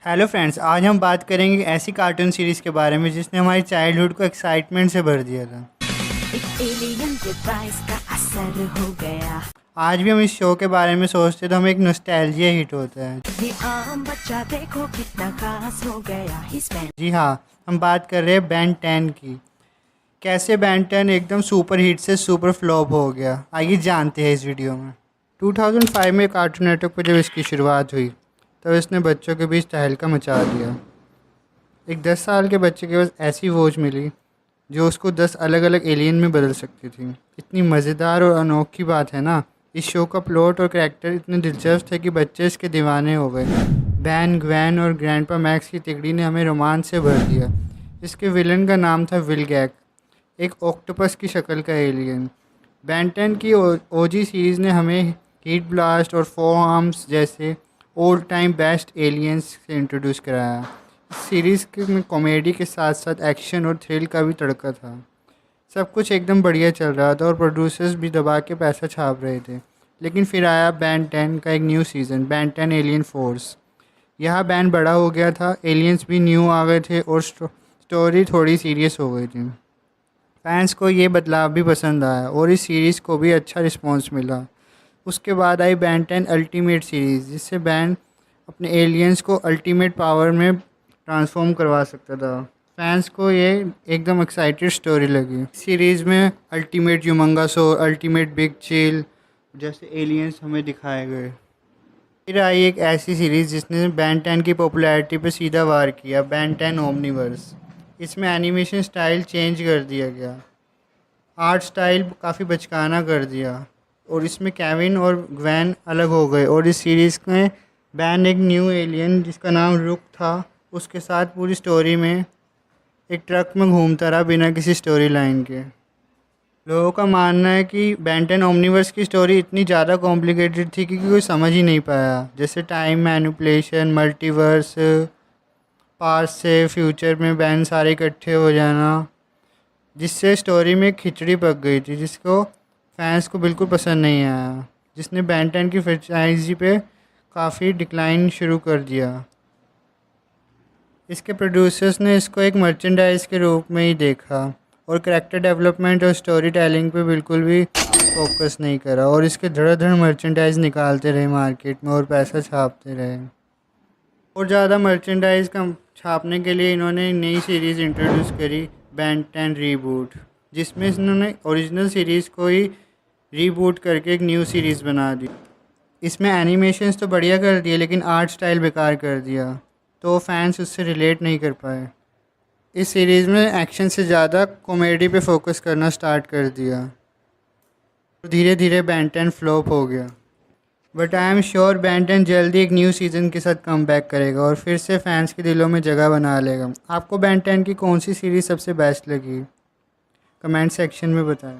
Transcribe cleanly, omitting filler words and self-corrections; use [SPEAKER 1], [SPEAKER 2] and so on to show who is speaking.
[SPEAKER 1] Hello friends, आज हम बात करेंगे ऐसी कार्टून सीरीज़ के बारे में जिसने हमारी चाइल्डहुड को एक्साइटमेंट से भर दिया था।
[SPEAKER 2] एक एलियन डिवाइस का असर हो गया।
[SPEAKER 1] आज भी हम इस शो के बारे में सोचते तो हमें एक नॉस्टैल्जिया हिट होता है।
[SPEAKER 2] ये आम बच्चा देखो कितना खास हो गया।
[SPEAKER 1] जी हाँ, हम बात कर रहे हैं बेन 10 की। कैसे बेन 10 एकदम सुपर हिट से सुपर फ्लॉप हो गया, आइए जानते हैं इस वीडियो में। 2005 में कार्टून नेटवर्क पर जब इसकी शुरुआत हुई तब इसने बच्चों के बीच तहलका मचा दिया। एक 10 साल के बच्चे के पास ऐसी वॉच मिली जो उसको 10 अलग अलग एलियन में बदल सकती थी। इतनी मज़ेदार और अनोखी बात है ना। इस शो का प्लॉट और कैरेक्टर इतने दिलचस्प थे कि बच्चे इसके दीवाने हो गए। बैन, ग्वैन और ग्रैंडपा मैक्स की तिकड़ी ने हमें रोमांच से भर दिया। इसके विलन का नाम था विलगैक, एक ऑक्टोपस की शक्ल का एलियन। बेन 10 की ओजी सीरीज़ ने हमें हीट ब्लास्ट और फोर आर्म्स जैसे ओल्ड टाइम बेस्ट एलियंस से इंट्रोड्यूस कराया। इस सीरीज़ में कॉमेडी के साथ साथ एक्शन और थ्रिल का भी तड़का था। सब कुछ एकदम बढ़िया चल रहा था और प्रोड्यूसर्स भी दबा के पैसा छाप रहे थे। लेकिन फिर आया बेन 10 का एक new season, Ben 10 alien force. यहाँ बैन बड़ा हो गया था, एलियंस भी न्यू आ गए थे और स्टोरी थोड़ी सीरियस हो गई थी। फैंस को ये बदलाव भी पसंद आया और इस सीरीज़ को भी अच्छा रिस्पॉन्स मिला। उसके बाद आई बेन 10 अल्टीमेट सीरीज़, जिससे बैन अपने एलियंस को अल्टीमेट पावर में ट्रांसफॉर्म करवा सकता था। फैंस को ये एकदम एक्साइटेड स्टोरी लगी। सीरीज़ में अल्टीमेट ह्यूमंगासोर, अल्टीमेट बिग चिल जैसे एलियंस हमें दिखाए गए। फिर आई एक ऐसी सीरीज़ जिसने बेन 10 की पॉपुलैरिटी पर सीधा वार किया, बेन 10 ओमनीवर्स। इसमें एनिमेशन स्टाइल चेंज कर दिया गया, आर्ट स्टाइल काफ़ी बचकाना कर दिया और इसमें केविन और ग्वैन अलग हो गए। और इस सीरीज़ में बैन एक न्यू एलियन जिसका नाम रुक था, उसके साथ पूरी स्टोरी में एक ट्रक में घूमता रहा बिना किसी स्टोरी लाइन के। लोगों का मानना है कि बेन 10 ओमनीवर्स की स्टोरी इतनी ज़्यादा कॉम्प्लिकेटेड थी कि कोई समझ ही नहीं पाया, जैसे टाइम मैनिपुलेशन, मल्टीवर्स, पास्ट से फ्यूचर में बैन सारे इकट्ठे हो जाना, जिससे स्टोरी में खिचड़ी पक गई थी, जिसको फैंस को बिल्कुल पसंद नहीं आया, जिसने बेन 10 की फ्रेंचाइजी पे काफ़ी डिक्लाइन शुरू कर दिया। इसके प्रोड्यूसर्स ने इसको एक मर्चेंडाइज के रूप में ही देखा और करैक्टर डेवलपमेंट और स्टोरी टेलिंग पे बिल्कुल भी फोकस नहीं करा और इसके धड़ाधड़ मर्चेंडाइज निकालते रहे मार्केट में और पैसा छापते रहे। और ज़्यादा मर्चेंडाइज का छापने के लिए इन्होंने नई सीरीज़ इंट्रोड्यूस करी, बेन 10 रीबूट, जिसमें इन्होंने ओरिजिनल सीरीज़ को ही रीबूट करके एक न्यू सीरीज़ बना दी। इसमें एनिमेशंस तो बढ़िया कर दिए लेकिन आर्ट स्टाइल बेकार कर दिया, तो फैंस उससे रिलेट नहीं कर पाए। इस सीरीज़ में एक्शन से ज़्यादा कॉमेडी पे फोकस करना स्टार्ट कर दिया। धीरे धीरे बेन 10 फ्लॉप हो गया, but I am sure Ben 10 जल्दी एक न्यू सीज़न के साथ कम बैक करेगा और फिर से फैंस के दिलों में जगह बना लेगा। आपको बेन 10 की कौन सी सीरीज़ सबसे बेस्ट लगी? कमेंट सेक्शन में बताएं।